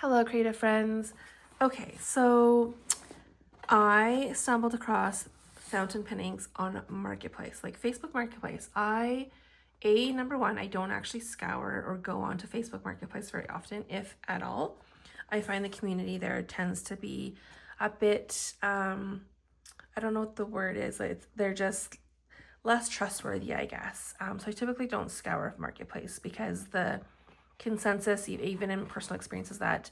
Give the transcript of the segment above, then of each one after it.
Hello, creative friends. Okay, so I stumbled across fountain pen inks on Marketplace, like Facebook Marketplace. Number one, I don't actually scour or go onto Facebook Marketplace very often, if at all. I find the community there tends to be a bit, I don't know what the word is. They're just less trustworthy, I guess. So I typically don't scour Marketplace because the consensus, even in personal experiences, that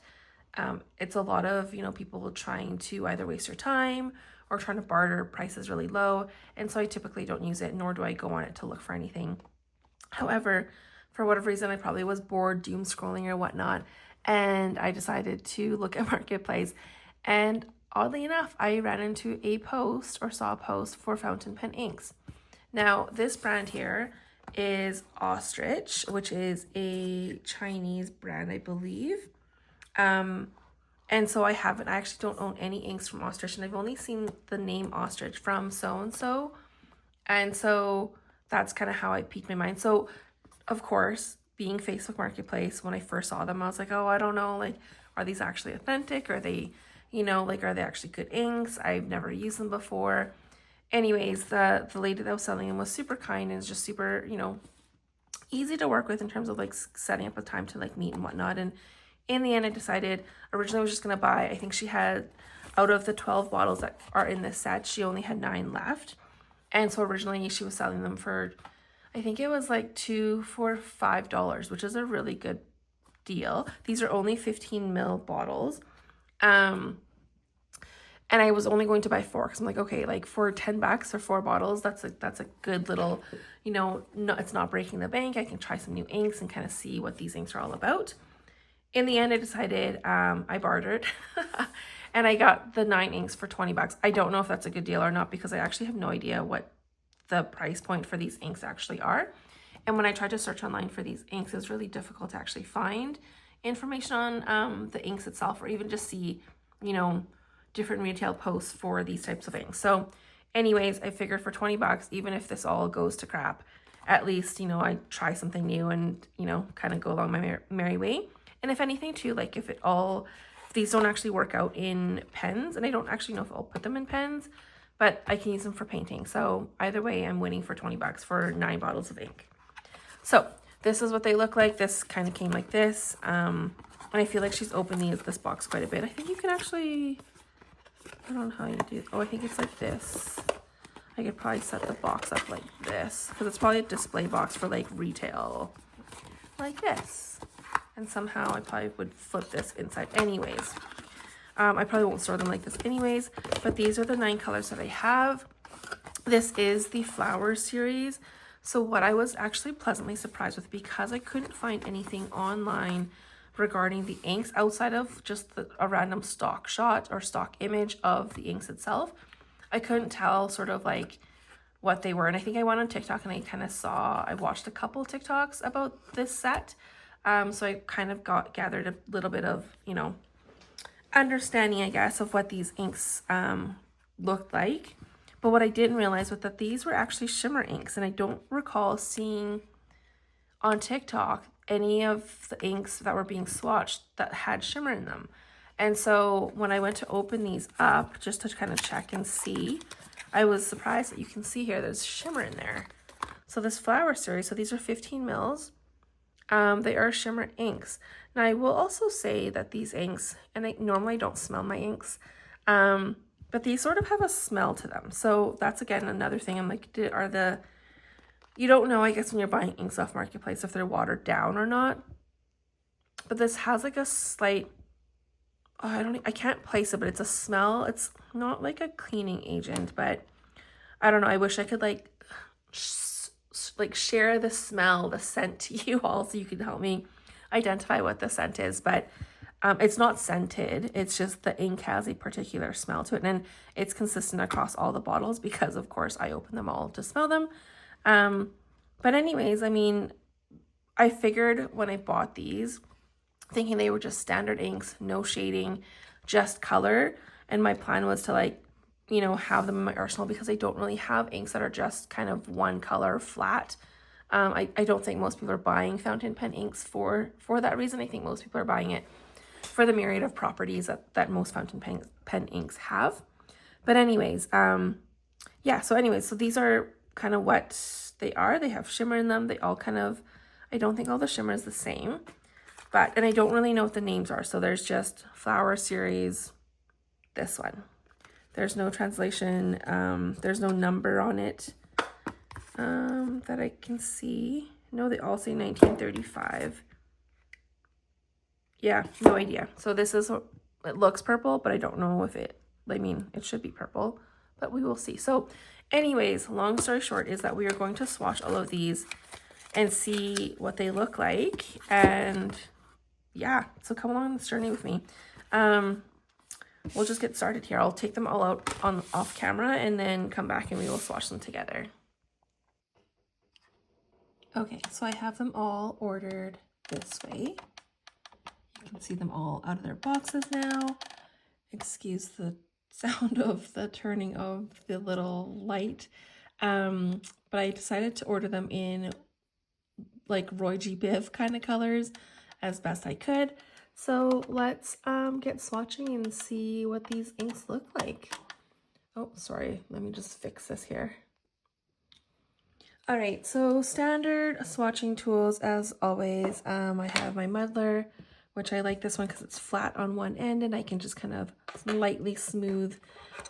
it's a lot of people trying to either waste your time or trying to barter prices really low, and so I typically don't use it, nor do I go on it to look for anything. However, for whatever reason, I probably was bored doom scrolling or whatnot, and I decided to look at Marketplace, and oddly enough, I ran into a post or saw a post for fountain pen inks. Now, this brand here is Ostrich, which is a Chinese brand, I believe. And so I actually don't own any inks from Ostrich, and I've only seen the name Ostrich from so-and-so. And so that's kind of how I piqued my mind. So of course, being Facebook Marketplace, when I first saw them, I was like, oh, I don't know, like, are these actually authentic? Are they, are they actually good inks? I've never used them before. Anyways, the lady that was selling them was super kind and is just super, easy to work with in terms of like setting up a time to like meet and whatnot. And in the end, I decided, originally I was just going to buy, I think she had, out of the 12 bottles that are in this set, she only had 9 left. And so originally she was selling them for, I think it was like 2 for $5, which is a really good deal. These are only 15 ml bottles. And I was only going to buy 4 because I'm like, okay, like for $10 for 4 bottles, that's a good little, no, it's not breaking the bank. I can try some new inks and kind of see what these inks are all about. In the end, I decided I bartered and I got the 9 inks for $20. I don't know if that's a good deal or not because I actually have no idea what the price point for these inks actually are. And when I tried to search online for these inks, it was really difficult to actually find information on the inks itself, or even just see, different retail posts for these types of inks. So anyways, I figured for $20, even if this all goes to crap, at least, I try something new and, kind of go along my merry way. And if anything too, like if these don't actually work out in pens, and I don't actually know if I'll put them in pens, but I can use them for painting. So either way, I'm winning for $20 for 9 bottles of ink. So this is what they look like. This kind of came like this. And I feel like she's opened this box quite a bit. I think you can actually, I don't know how you do. Oh, I think it's like this. I could probably set the box up like this because it's probably a display box for like retail, like this. And somehow I probably would flip this inside anyways. I probably won't store them like this anyways, but these are the 9 colors that I have. This is the Flower Series. So what I was actually pleasantly surprised with, because I couldn't find anything online regarding the inks outside of just a random stock shot or stock image of the inks itself, I couldn't tell sort of like what they were. And I think I went on TikTok and I watched a couple TikToks about this set. So I kind of gathered a little bit of, understanding, I guess, of what these inks looked like. But what I didn't realize was that these were actually shimmer inks. And I don't recall seeing on TikTok any of the inks that were being swatched that had shimmer in them. And so when I went to open these up just to kind of check and see, I was surprised that you can see here there's shimmer in there. So this Flower Series, so these are 15 mils. They are shimmer inks. Now I will also say that these inks, and I normally don't smell my inks, but these sort of have a smell to them. So that's again another thing. I'm like, you don't know, I guess, when you're buying inks off Marketplace if they're watered down or not. But this has like a slight, I can't place it, but it's a smell. It's not like a cleaning agent, but I don't know. I wish I could like share the smell, the scent to you all, so you can help me identify what the scent is. But it's not scented. It's just the ink has a particular smell to it, and it's consistent across all the bottles because, of course, I open them all to smell them. But anyways, I mean, I figured when I bought these, thinking they were just standard inks, no shading, just color, and my plan was to like, have them in my arsenal because I don't really have inks that are just kind of one color flat. I don't think most people are buying fountain pen inks for that reason. I think most people are buying it for the myriad of properties that most fountain pen inks have. But anyways, yeah, so these are kind of what they are. They have shimmer in them. They all kind of, I don't think all the shimmer is the same, but, and I don't really know what the names are. So there's just Flower Series, this one. There's no translation. There's no number on it that I can see. No, they all say 1935. Yeah, no idea. So this is, it looks purple, but I don't know if it, I mean, it should be purple, but we will see. So anyways, long story short is that we are going to swatch all of these and see what they look like. And yeah, so come along this journey with me. We'll just get started here. I'll take them all out off camera and then come back and we will swatch them together. Okay, so I have them all ordered this way. You can see them all out of their boxes now. Excuse the sound of the turning of the little light. But I decided to order them in like Roy G. Biv kind of colors as best I could. So let's get swatching and see what these inks look like. Oh, sorry, let me just fix this here. All right, so standard swatching tools as always. I have my Muddler, which I like this one because it's flat on one end and I can just kind of lightly smooth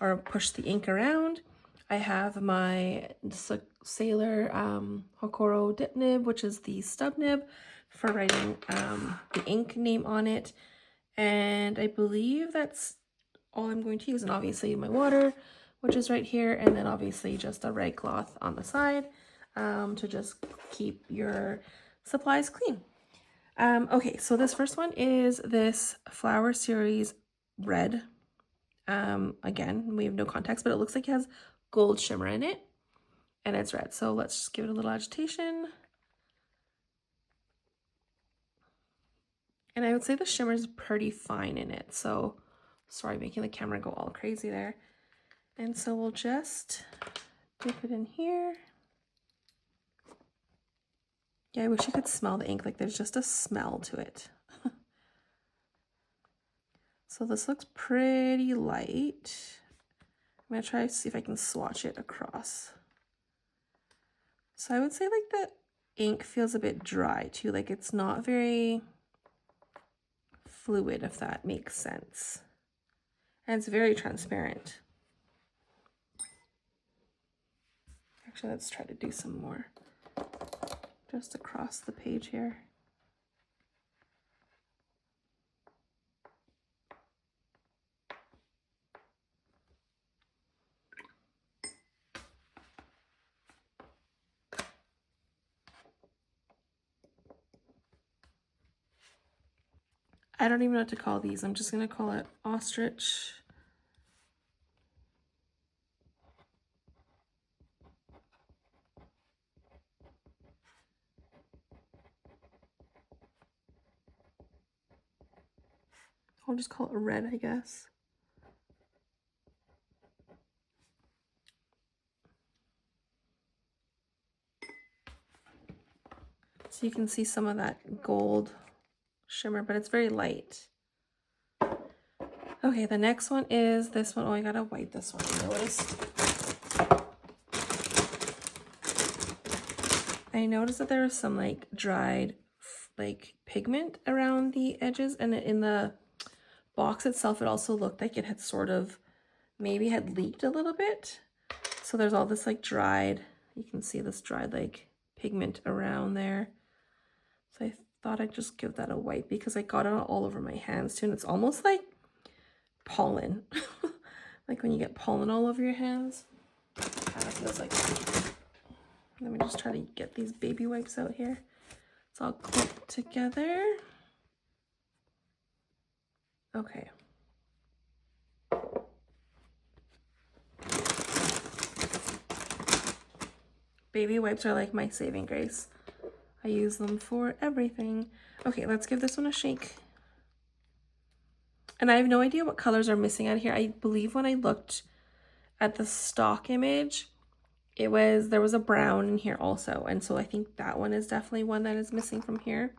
or push the ink around. I have my Sailor Hokoro dip nib, which is the stub nib for writing the ink name on it. And I believe that's all I'm going to use. And obviously my water, which is right here. And then obviously just a rag cloth on the side to just keep your supplies clean. Okay, so this first one is this Flower Series red. Again, we have no context, but it looks like it has gold shimmer in it and it's red. So let's just give it a little agitation. And I would say the shimmer is pretty fine in it. So sorry, making the camera go all crazy there. And so we'll just dip it in here. Yeah, I wish you could smell the ink. Like there's just a smell to it. So this looks pretty light. I'm gonna try to see if I can swatch it across. So I would say like the ink feels a bit dry too. Like it's not very fluid, if that makes sense. And it's very transparent. Actually, let's try to do some more. Just across the page here. I don't even know what to call these. I'm just going to call it Ostrich. I'll just call it red, I guess. So you can see some of that gold shimmer, but it's very light. Okay, the next one is this one. Oh, I gotta wipe this one. I noticed that there was some like dried like pigment around the edges, and in the box itself it also looked like it had sort of maybe had leaked a little bit. So there's all this like dried, you can see this dried like pigment around there. So I thought I'd just give that a wipe because I got it all over my hands too, and it's almost like pollen. Like when you get pollen all over your hands. Kind of feels like. Let me just try to get these baby wipes out here. It's all clipped together. Okay. Baby wipes are like my saving grace. I use them for everything. Okay, let's give this one a shake. And I have no idea what colors are missing out here. I believe when I looked at the stock image, there was a brown in here also. And so I think that one is definitely one that is missing from here.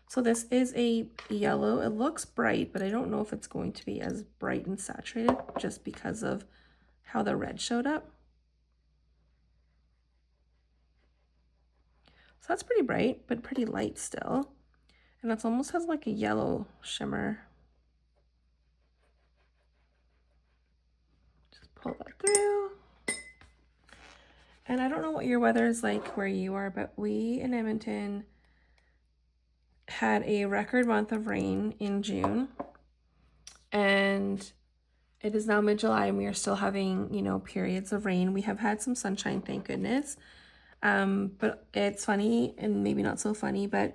So this is a yellow. It looks bright, but I don't know if it's going to be as bright and saturated just because of how the red showed up. So that's pretty bright, but pretty light still. And it almost has like a yellow shimmer. Just pull that through. And I don't know what your weather is like where you are, but we in Edmonton had a record month of rain in June. And it is now mid-July and we are still having, you know, periods of rain. We have had some sunshine, thank goodness. But it's funny and maybe not so funny, but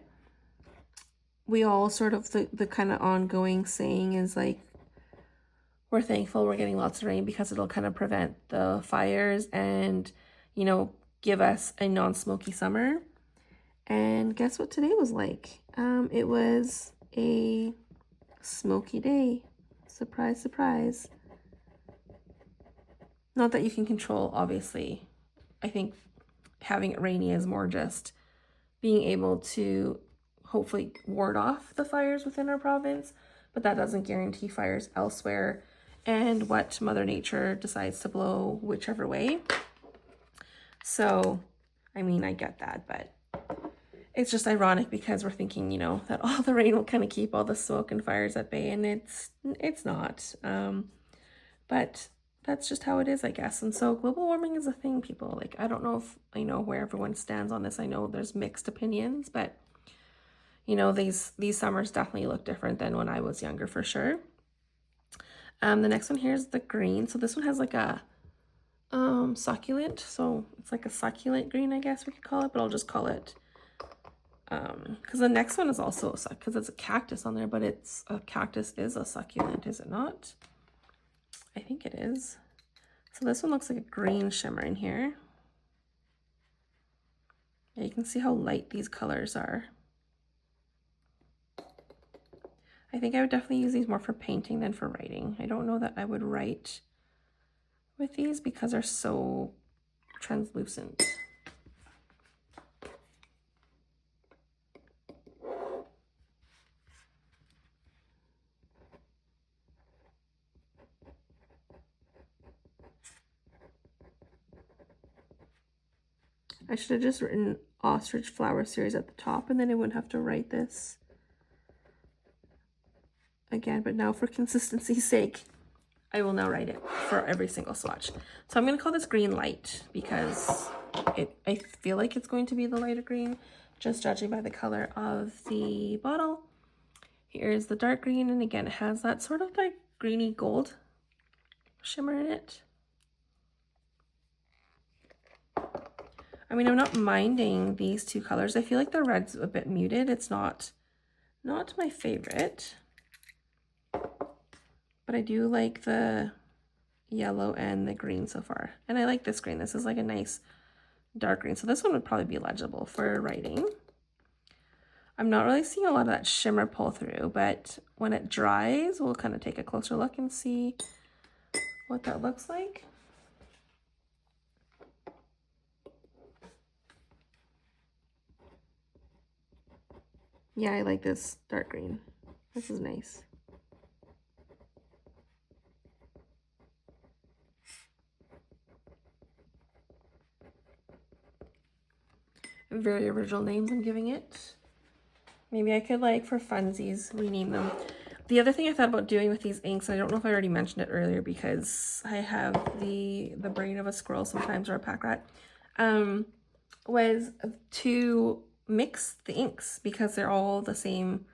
we all sort of, the kind of ongoing saying is like, we're thankful we're getting lots of rain because it'll kind of prevent the fires and, you know, give us a non-smoky summer. And guess what today was like? It was a smoky day. Surprise, surprise. Not that you can control, obviously. I think having it rainy is more just being able to hopefully ward off the fires within our province, but that doesn't guarantee fires elsewhere and what Mother Nature decides to blow whichever way. So, I mean, I get that, but it's just ironic because we're thinking, you know, that all the rain will kind of keep all the smoke and fires at bay, and it's not. But that's just how it is, I guess. And so global warming is a thing, people. Like, I don't know if I know where everyone stands on this. I know there's mixed opinions, but you know, these summers definitely look different than when I was younger for sure. The next one here is the green. So this one has like a succulent. So it's like a succulent green, I guess we could call it, but I'll just call it because the next one is also a because it's a cactus on there, but it's a cactus is a succulent, is it not? I think it is. So this one looks like a green shimmer in here. Yeah, you can see how light these colors are. I think I would definitely use these more for painting than for writing. I don't know that I would write with these because they're so translucent. I should have just written Ostrich Flower Series at the top and then I wouldn't have to write this again, but now for consistency's sake, I will now write it for every single swatch. So I'm going to call this green light because I feel like it's going to be the lighter green, just judging by the color of the bottle. Here's the dark green, and again, it has that sort of like greeny gold shimmer in it. I mean, I'm not minding these two colors. I feel like the red's a bit muted. It's not my favorite, but I do like the yellow and the green so far. And I like this green. This is like a nice dark green. So this one would probably be legible for writing. I'm not really seeing a lot of that shimmer pull through, but when it dries, we'll kind of take a closer look and see what that looks like. Yeah, I like this dark green. This is nice. Very original names I'm giving it. Maybe I could, like, for funsies, rename them. The other thing I thought about doing with these inks, and I don't know if I already mentioned it earlier because I have the brain of a squirrel sometimes, or a pack rat, was to mix the inks because they're all the same.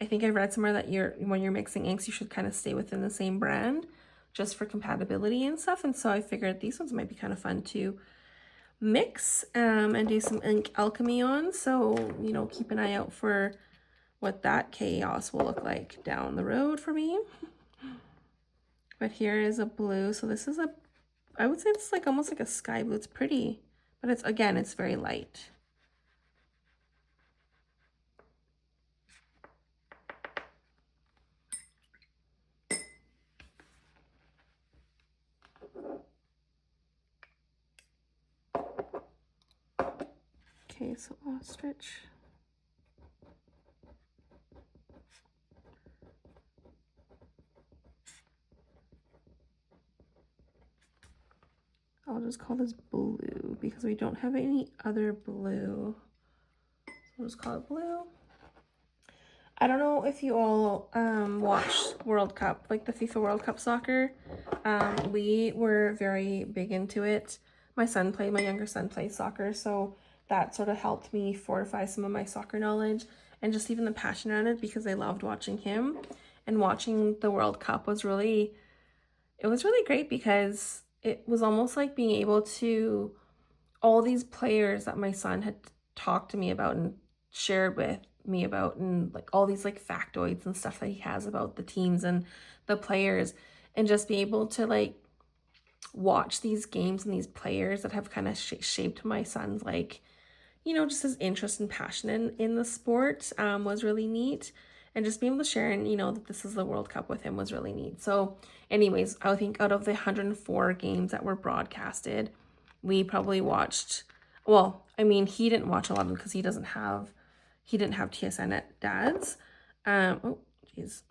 I think I read somewhere that when you're mixing inks, you should kind of stay within the same brand just for compatibility and stuff. And so I figured these ones might be kind of fun to mix and do some ink alchemy on. So, you know, keep an eye out for what that chaos will look like down the road for me. But here is a blue. So this is I would say it's like almost like a sky blue. It's pretty, but it's, again, it's very light. Okay, so ostrich. I'll just call this blue because we don't have any other blue. So we'll just call it blue. I don't know if you all watch World Cup, like the FIFA World Cup soccer. We were very big into it. My younger son plays soccer, so that sort of helped me fortify some of my soccer knowledge and just even the passion around it because I loved watching him. And watching the World Cup was really great because it was almost like being able to, all these players that my son had talked to me about and shared with me about, and like all these like factoids and stuff that he has about the teams and the players, and just be able to like watch these games and these players that have kind of shaped my son's, like, you know, just his interest and passion in the sport was really neat. And just being able to share and, you know, that this is the World Cup with him was really neat. So anyways, I think out of the 104 games that were broadcasted, we probably watched, well, I mean, he didn't watch a lot of them because he didn't have TSN at Dad's. Oh, jeez.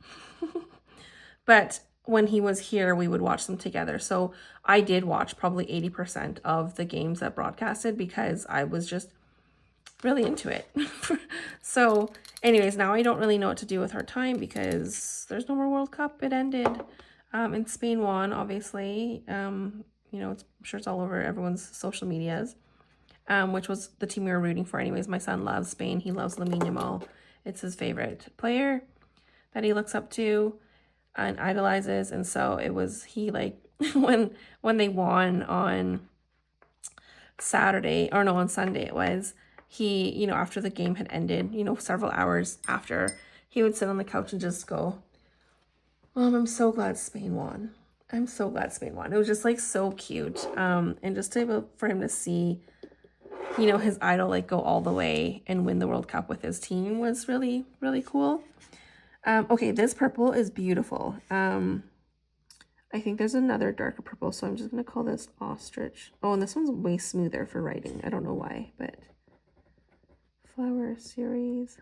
But when he was here, we would watch them together. So I did watch probably 80% of the games that broadcasted because I was just really into it. So anyways, now I don't really know what to do with our time because there's no more World Cup. It ended. And Spain won, obviously. You know, I'm sure it's all over everyone's social medias. Which was the team we were rooting for anyways. My son loves Spain. He loves Lamine Yamal. It's his favorite player that he looks up to and idolizes. And so it was, he like, when they won on Saturday, or no, on Sunday it was, he, you know, after the game had ended, you know, several hours after, he would sit on the couch and just go, Mom, I'm so glad Spain won. I'm so glad Spain won. It was just like so cute. And just for him to see, you know, his idol like go all the way and win the World Cup with his team was really, really cool. Okay, this purple is beautiful. I think there's another darker purple, so I'm just going to call this Ostrich. Oh, and this one's way smoother for writing. I don't know why, but Flower Series.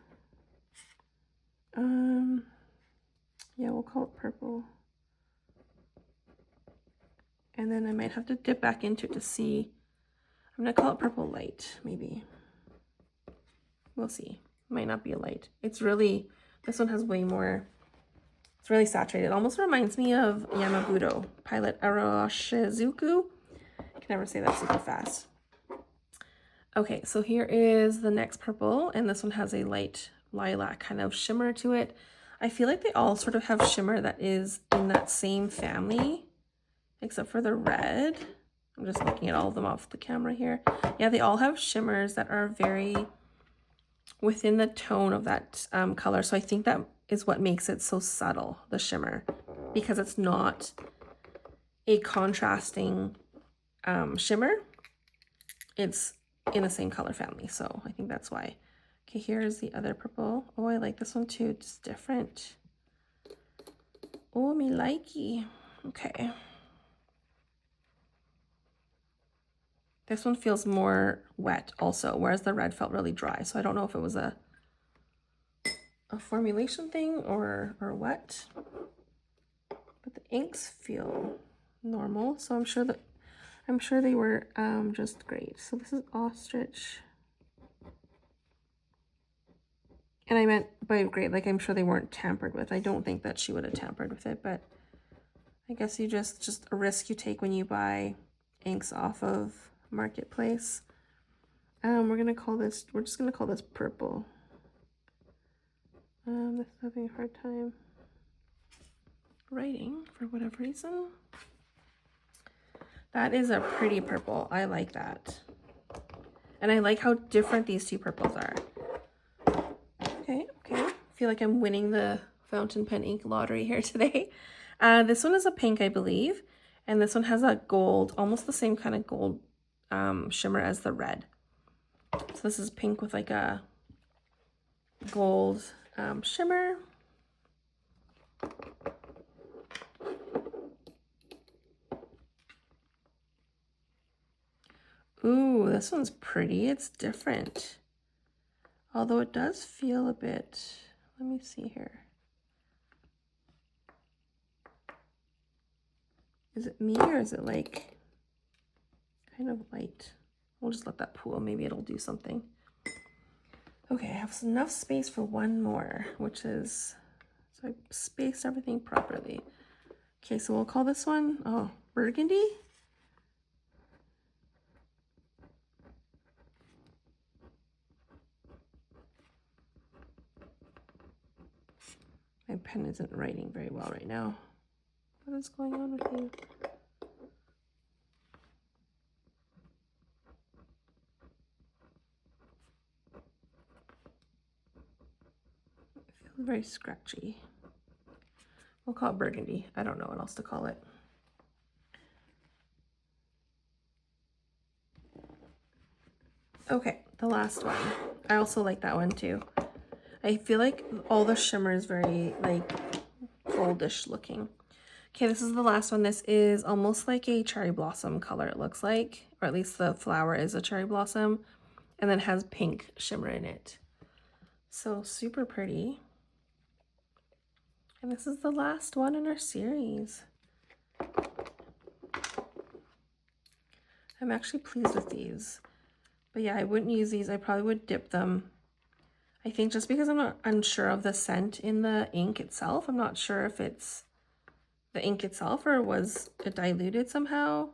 Yeah, we'll call it purple. And then I might have to dip back into it to see. I'm going to call it purple light, maybe. We'll see. Might not be a light. It's really, this one has way more, it's really saturated. It almost reminds me of Yamabudo, Pilot Aroshizuku. I can never say that super fast. Okay, so here is the next purple, and this one has a light lilac kind of shimmer to it. I feel like they all sort of have shimmer that is in that same family, except for the red. I'm just looking at all of them off the camera here. Yeah, they all have shimmers that are very within the tone of that color. So I think that is what makes it so subtle, the shimmer, because it's not a contrasting shimmer. It's in the same color family. So I think that's why. Okay, here's the other purple. Oh, I like this one too. It's different. Oh, me likey. Okay. This one feels more wet also, whereas the red felt really dry. So I don't know if it was a formulation thing or what. But the inks feel normal, so I'm sure they were just great. So this is Ostrich. And I meant by great, like I'm sure they weren't tampered with. I don't think that she would have tampered with it, but I guess you just a risk you take when you buy inks off of Marketplace. We're just gonna call this purple. This is having a hard time writing for whatever reason. That is a pretty purple. I like that. And I like how different these two purples are. Okay. I feel like I'm winning the fountain pen ink lottery here today. This one is a pink, I believe. And this one has a gold, almost the same kind of gold shimmer as the red. So this is pink with like a gold shimmer. Ooh, this one's pretty. It's different. Although it does feel a bit, let me see here. Is it me or is it like, kind of light. We'll just let that pool. Maybe it'll do something. Okay, I have enough space for one more, which is, so I spaced everything properly. Okay, so we'll call this one, oh, Burgundy. My pen isn't writing very well right now. What is going on with you? It feels very scratchy. We'll call it Burgundy. I don't know what else to call it. Okay, the last one. I also like that one too. I feel like all the shimmer is very like goldish looking. Okay, this is the last one. This is almost like a cherry blossom color, it looks like, or at least the flower is a cherry blossom, and then has pink shimmer in it. So super pretty. And this is the last one in our series. I'm actually pleased with these. But yeah, I wouldn't use these. I probably would dip them. I think just because I'm not unsure of the scent in the ink itself. I'm not sure if it's the ink itself or was it diluted somehow.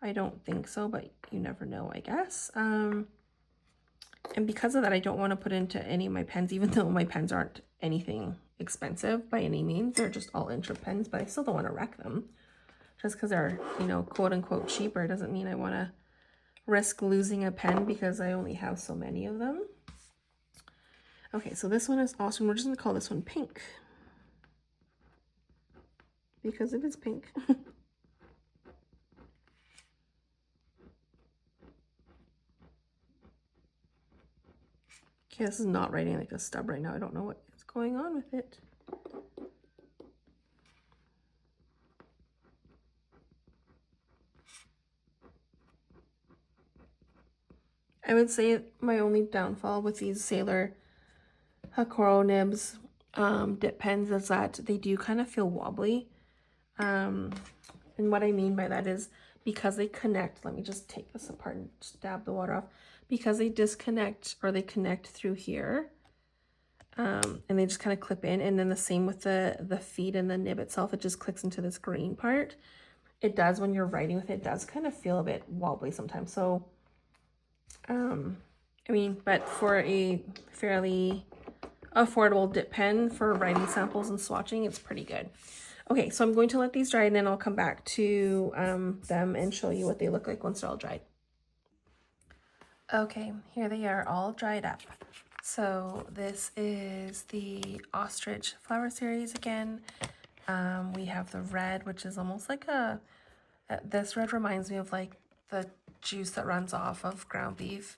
I don't think so, but you never know, I guess. And because of that, I don't want to put into any of my pens, even though my pens aren't anything expensive by any means. They're just all Intrep pens, but I still don't want to wreck them. Just because they're, you know, quote unquote cheaper doesn't mean I want to risk losing a pen because I only have so many of them. Okay, so this one is awesome. We're just going to call this one pink. Because it is pink. Okay, this is not writing like a stub right now. I don't know what is going on with it. I would say my only downfall with these Sailor Hakoro nibs dip pens is that they do kind of feel wobbly. And what I mean by that is because they connect, let me just take this apart and dab the water off. Because they disconnect or they connect through here, and they just kind of clip in, and then the same with the feet and the nib itself, it just clicks into this green part. It does, when you're writing with it, it does kind of feel a bit wobbly sometimes. So, I mean, but for a fairly affordable dip pen for writing samples and swatching, it's pretty good. Okay, so I'm going to let these dry and then I'll come back to them and show you what they look like once they're all dried. Okay, here they are all dried up. So this is the Ostrich Flower Series again. We have the red, which is almost like a, this red reminds me of like the juice that runs off of ground beef.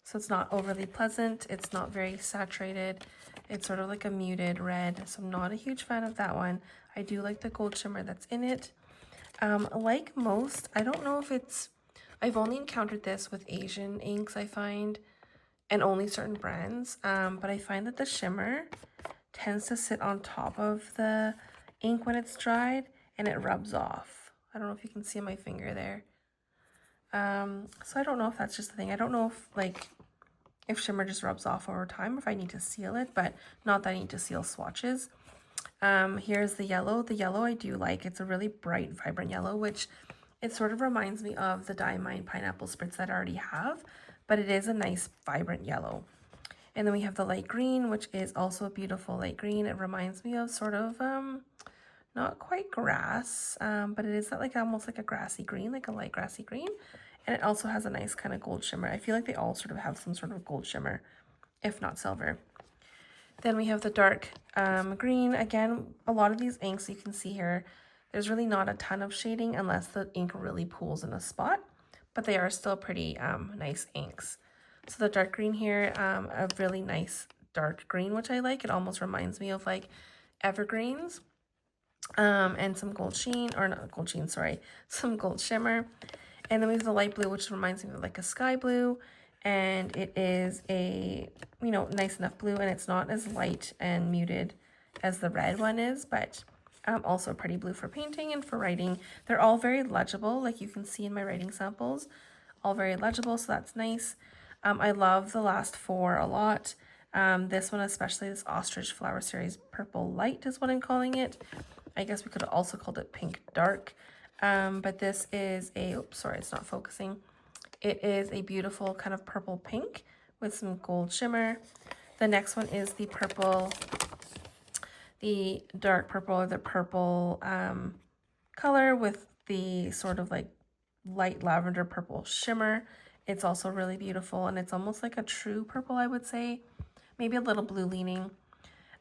So it's not overly pleasant. It's not very saturated. It's sort of like a muted red. So I'm not a huge fan of that one. I do like the gold shimmer that's in it. Like most, I don't know if it's, I've only encountered this with Asian inks, I find, and only certain brands. But I find that the shimmer tends to sit on top of the ink when it's dried and it rubs off. I don't know if you can see my finger there. So I don't know if that's just the thing. I don't know if like if shimmer just rubs off over time, or if I need to seal it, but not that I need to seal swatches. Here's the yellow. The yellow I do like. It's a really bright, vibrant yellow, which it sort of reminds me of the Diamine Pineapple Spritz that I already have, but it is a nice, vibrant yellow. And then we have the light green, which is also a beautiful light green. It reminds me of sort of, not quite grass, but it is that like almost like a grassy green, like a light grassy green. And it also has a nice kind of gold shimmer. I feel like they all sort of have some sort of gold shimmer, if not silver. Then we have the dark green. Again, a lot of these inks you can see here, there's really not a ton of shading unless the ink really pools in a spot, but they are still pretty nice inks. So the dark green here, a really nice dark green, which I like. It almost reminds me of like evergreens. And some gold sheen, or not gold sheen, sorry, some gold shimmer. And then we have the light blue, which reminds me of like a sky blue. And it is a, you know, nice enough blue, and it's not as light and muted as the red one is, but Also pretty blue for painting and for writing. They're all very legible, like you can see in my writing samples, all very legible, so that's nice. I love the last four a lot. This one especially, this Ostrich Flower Series Purple Light is what I'm calling it. I guess we could have also called it Pink Dark. But this is a, oops, sorry, it's not focusing. It is a beautiful kind of purple pink with some gold shimmer. The next one is the purple, the dark purple, or the purple color with the sort of like light lavender purple shimmer. It's also really beautiful, and it's almost like a true purple, I would say, maybe a little blue leaning.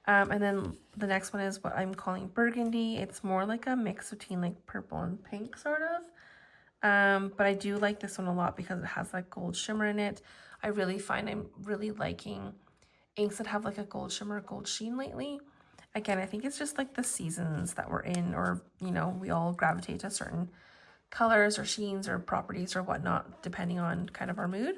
And then the next one is what I'm calling Burgundy. It's more like a mix between like purple and pink sort of. But I do like this one a lot because it has that gold shimmer in it. I really find I'm really liking inks that have like a gold shimmer, gold sheen lately. Again, I think it's just like the seasons that we're in, or, you know, we all gravitate to certain colors or sheens or properties or whatnot, depending on kind of our mood.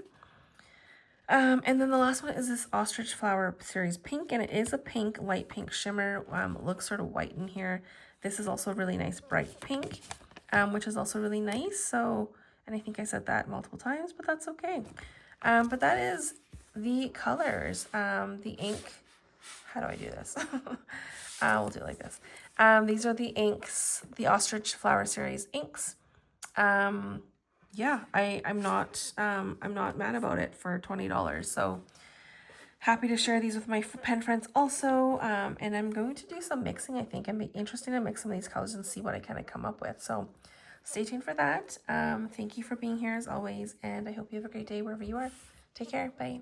And then the last one is this Ostrich Flower Series Pink, and it is a pink, light pink shimmer. It looks sort of white in here. This is also a really nice bright pink, which is also really nice. So, and I think I said that multiple times, but that's okay. But that is the colors. The ink, how do I do this? We'll do it like this. These are the inks, the Ostrich Flower Series inks. Yeah, I'm not mad about it for $20. So happy to share these with my pen friends also. And I'm going to do some mixing. I think I'm interested to mix some of these colors and see what I kind of come up with. So stay tuned for that. Thank you for being here as always, and I hope you have a great day wherever you are. Take care. Bye.